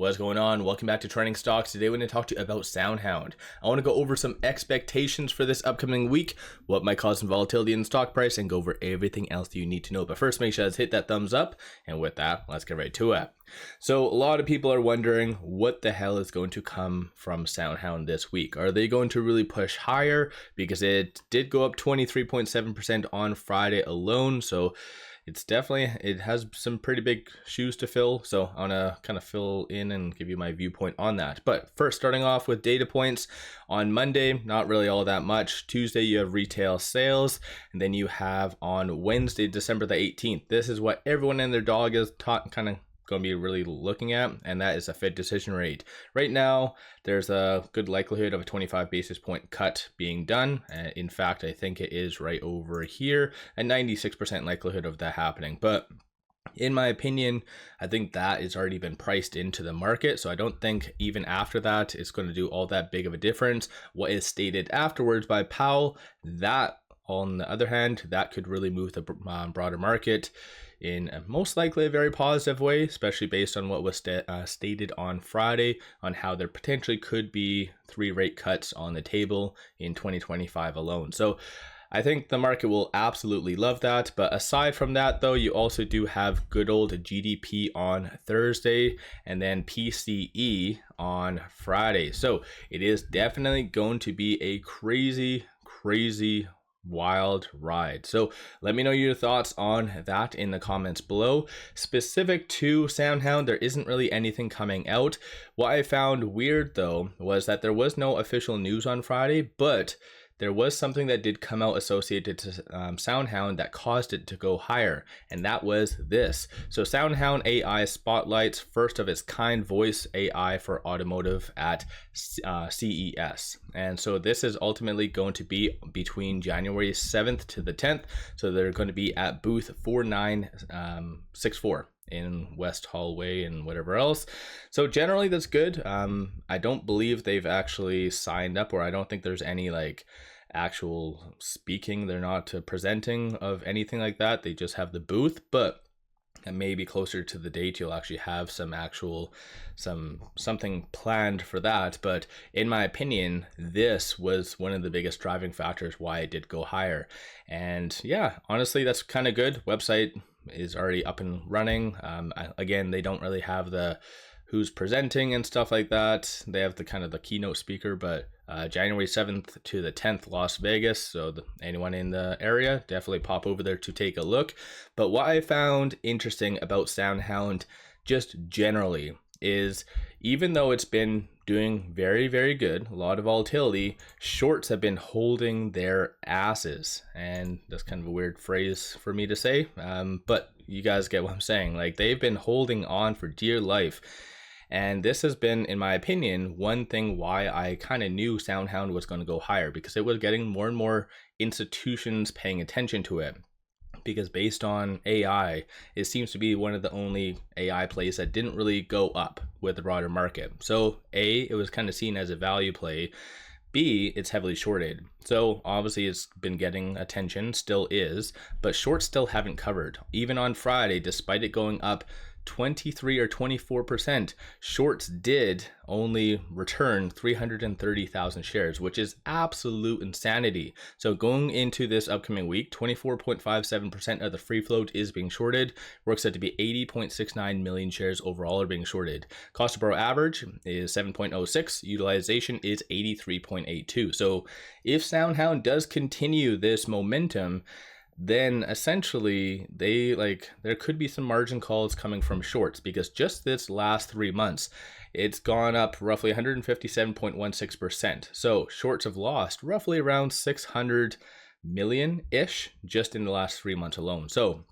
What's going on? Welcome back to Trending Stocks. Today we're going to talk to you about SoundHound. I want to go over some expectations for this upcoming week, what might cause some volatility in the stock price, and go over everything else that you need to know. But first, make sure to hit that thumbs up. And with that, let's get right to it. So a lot of people are wondering what the hell is going to come from SoundHound this week. Are they going to really push higher? Because it did go up 23.7% on Friday alone. So it has some pretty big shoes to fill. So I want to kind of fill in and give you my viewpoint on that. But first, starting off with data points on Monday, not really all that much. Tuesday, you have retail sales. And then you have on Wednesday, December the 18th. This is what everyone and their dog is kind of going to be really looking at, and that is a Fed decision rate. Right now, there's a good likelihood of a 25 basis point cut being done. In fact, I think it is right over here, a 96% likelihood of that happening. But in my opinion, I think that has already been priced into the market. So I don't think even after that, it's going to do all that big of a difference. What is stated afterwards by Powell, that on the other hand, that could really move the broader market in most likely a very positive way, especially based on what was stated on Friday on how there potentially could be 3 rate cuts on the table in 2025 alone. So I think the market will absolutely love that. But aside from that, though, you also do have good old GDP on Thursday and then PCE on Friday. So it is definitely going to be a crazy wild ride. So let me know your thoughts on that in the comments below. Specific to SoundHound, there isn't really anything coming out. What I found weird though was that there was no official news on Friday, but there was something that did come out associated to SoundHound that caused it to go higher, and that was this. So SoundHound AI spotlights first of its kind voice AI for automotive at CES. And so this is ultimately going to be between January 7th to the 10th. So they're going to be at booth 4964. in West Hallway and whatever else. So generally that's good. I don't believe they've actually signed up, or I don't think there's any like actual speaking. They're not presenting of anything like that. They just have the booth, but maybe closer to the date you'll actually have something planned for that. But in my opinion, this was one of the biggest driving factors why it did go higher. And yeah, honestly, that's kind of good. Website is already up and running. Again, they don't really have the who's presenting and stuff like that. They have the kind of the keynote speaker, but January 7th to the 10th, Las Vegas. So anyone in the area, definitely pop over there to take a look. But what I found interesting about SoundHound just generally is, even though it's been doing very good, a lot of volatility, shorts have been holding their asses. And that's kind of a weird phrase for me to say, but you guys get what I'm saying. Like, they've been holding on for dear life. And this has been, in my opinion, one thing why I kind of knew SoundHound was going to go higher, because it was getting more and more institutions paying attention to it. Because based on AI, it seems to be one of the only AI plays that didn't really go up with the broader market. So A, it was kind of seen as a value play. B, it's heavily shorted. So obviously it's been getting attention, still is, but shorts still haven't covered. Even on Friday, despite it going up 23 or 24%, shorts did only return 330,000 shares, which is absolute insanity. So going into this upcoming week, 24.57% of the free float is being shorted. Works out to be 80.69 million shares overall are being shorted. Cost to borrow average is 7.06. Utilization is 83.82. So if SoundHound does continue this momentum, then essentially there could be some margin calls coming from shorts, because just this last 3 months, it's gone up roughly 157.16%. So shorts have lost roughly around 600 million-ish just in the last 3 months alone. So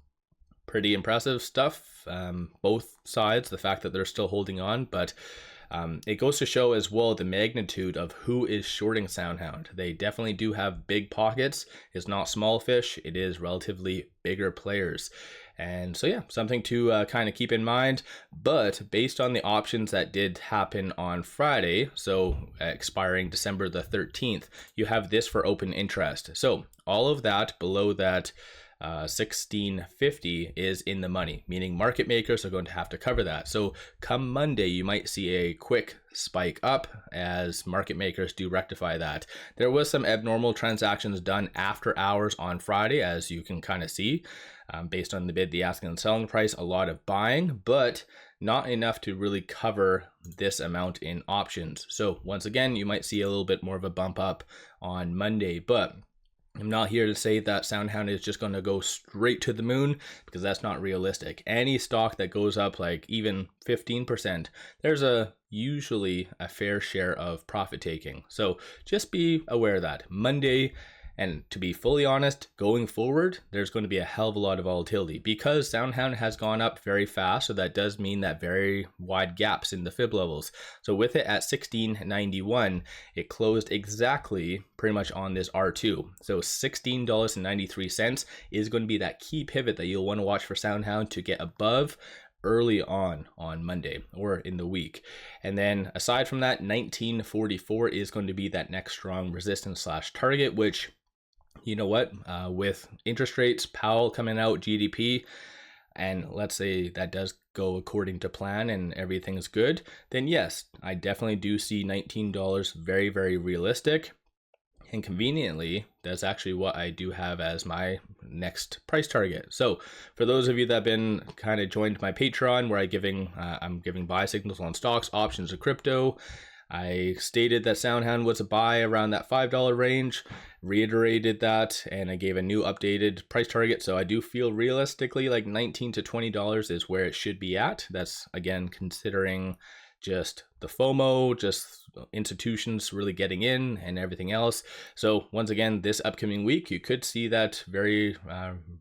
pretty impressive stuff, both sides, the fact that they're still holding on, but it goes to show as well the magnitude of who is shorting SoundHound. They definitely do have big pockets. It's not small fish. It is relatively bigger players. And so yeah, something to kind of keep in mind. But based on the options that did happen on Friday, so expiring December the 13th, you have this for open interest. So all of that below that 1650 is in the money, meaning market makers are going to have to cover that. So come Monday, you might see a quick spike up as market makers do rectify that. There was some abnormal transactions done after hours on Friday, as you can kind of see, based on the bid, the asking and selling price, a lot of buying, but not enough to really cover this amount in options. So once again, you might see a little bit more of a bump up on Monday, but I'm not here to say that SoundHound is just going to go straight to the moon, because that's not realistic. Any stock that goes up like even 15%, there's usually a fair share of profit taking. So just be aware of that. Monday, and to be fully honest, going forward, there's going to be a hell of a lot of volatility because SoundHound has gone up very fast. So that does mean that very wide gaps in the fib levels. So with it at 1691, it closed exactly pretty much on this R2. So $16.93 is going to be that key pivot that you'll want to watch for SoundHound to get above early on Monday or in the week. And then aside from that, 1944 is going to be that next strong resistance / target, which, you know what, with interest rates, Powell coming out, GDP, and let's say that does go according to plan and everything's good, then yes, I definitely do see $19 very, very realistic. And conveniently, that's actually what I do have as my next price target. So for those of you that have been kind of joined my Patreon, where I'm giving buy signals on stocks, options, and crypto, I stated that SoundHound was a buy around that $5 range, reiterated that, and I gave a new updated price target. So I do feel realistically like $19 to $20 is where it should be at. That's, again, considering just the FOMO, just institutions really getting in and everything else. So once again, this upcoming week, you could see that very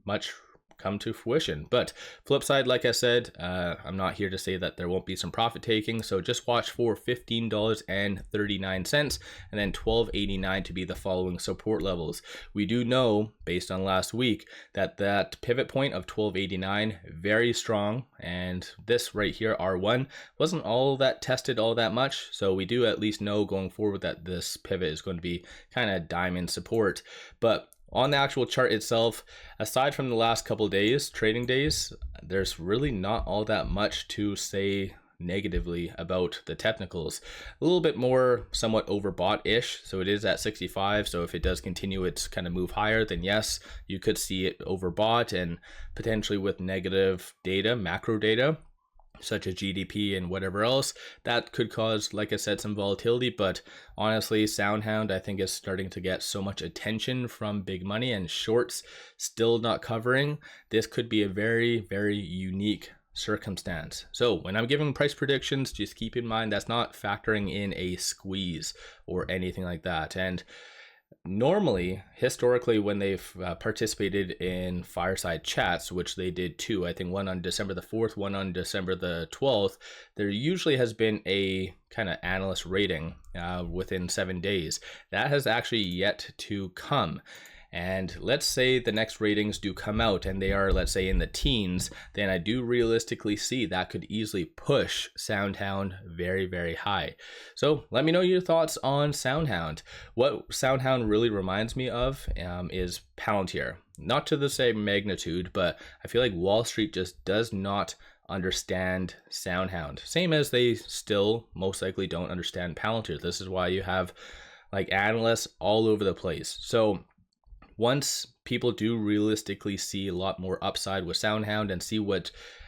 much come to fruition. But flip side, like I said, I'm not here to say that there won't be some profit taking. So just watch for $15.39 and then $12.89 to be the following support levels. We do know, based on last week, that pivot point of $12.89 very strong, and this right here, R1, wasn't all that tested all that much. So we do at least know going forward that this pivot is going to be kind of diamond support. But on the actual chart itself, aside from the last couple of days, trading days, there's really not all that much to say negatively about the technicals. A little bit more somewhat overbought-ish, so it is at 65. So if it does continue its kind of move higher, then yes, you could see it overbought, and potentially with negative data, macro data, such as GDP and whatever else, that could cause, like I said, some volatility. But honestly, SoundHound, I think, is starting to get so much attention from big money, and shorts still not covering. This could be a very, very unique circumstance. So when I'm giving price predictions, just keep in mind that's not factoring in a squeeze or anything like that. And normally, historically, when they've participated in fireside chats, which they did too, I think one on December the 4th, one on December the 12th, there usually has been a kind of analyst rating within 7 days. That has actually yet to come. And let's say the next ratings do come out and they are, let's say, in the teens, then I do realistically see that could easily push SoundHound very, very high. So let me know your thoughts on SoundHound. What SoundHound really reminds me of is Palantir. Not to the same magnitude, but I feel like Wall Street just does not understand SoundHound. Same as they still most likely don't understand Palantir. This is why you have like analysts all over the place. So once people do realistically see a lot more upside with SoundHound and see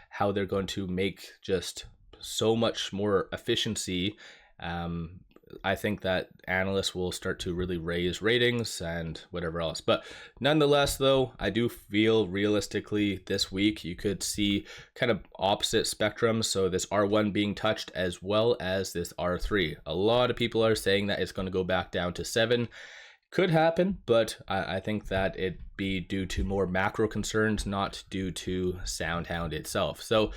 how they're going to make just so much more efficiency, I think that analysts will start to really raise ratings and whatever else. But nonetheless, though, I do feel realistically this week you could see kind of opposite spectrums. So this R1 being touched as well as this R3. A lot of people are saying that it's going to go back down to 7. Could happen, but I think that it be due to more macro concerns, not due to SoundHound itself. So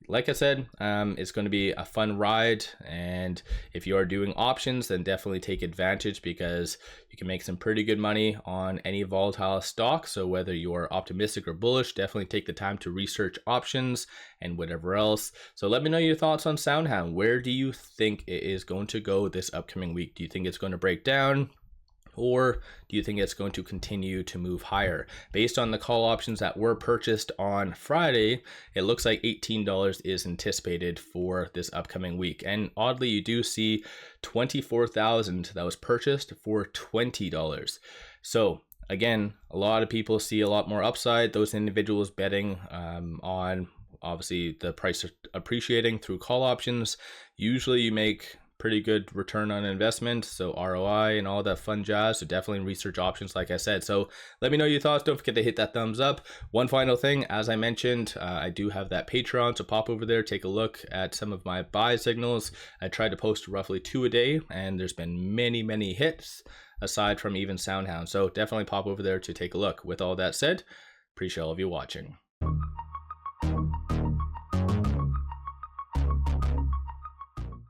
like I said, it's going to be a fun ride, and if you are doing options, then definitely take advantage because you can make some pretty good money on any volatile stock. So whether you're optimistic or bullish, definitely take the time to research options and whatever else. So let me know your thoughts on SoundHound. Where do you think it is going to go this upcoming week? Do you think it's going to break down? Or do you think it's going to continue to move higher? Based on the call options that were purchased on Friday, it looks like $18 is anticipated for this upcoming week. And oddly, you do see 24,000 that was purchased for $20. So again, a lot of people see a lot more upside. Those individuals betting on obviously the price appreciating through call options. Usually you make pretty good return on investment, so ROI and all that fun jazz. So definitely research options, like I said. So let me know your thoughts. Don't forget to hit that thumbs up. One final thing, as I mentioned, I do have that Patreon, so pop over there, take a look at some of my buy signals. I tried to post roughly 2 a day, and there's been many hits aside from even SoundHound. So definitely pop over there to take a look. With all that said, appreciate all of you watching.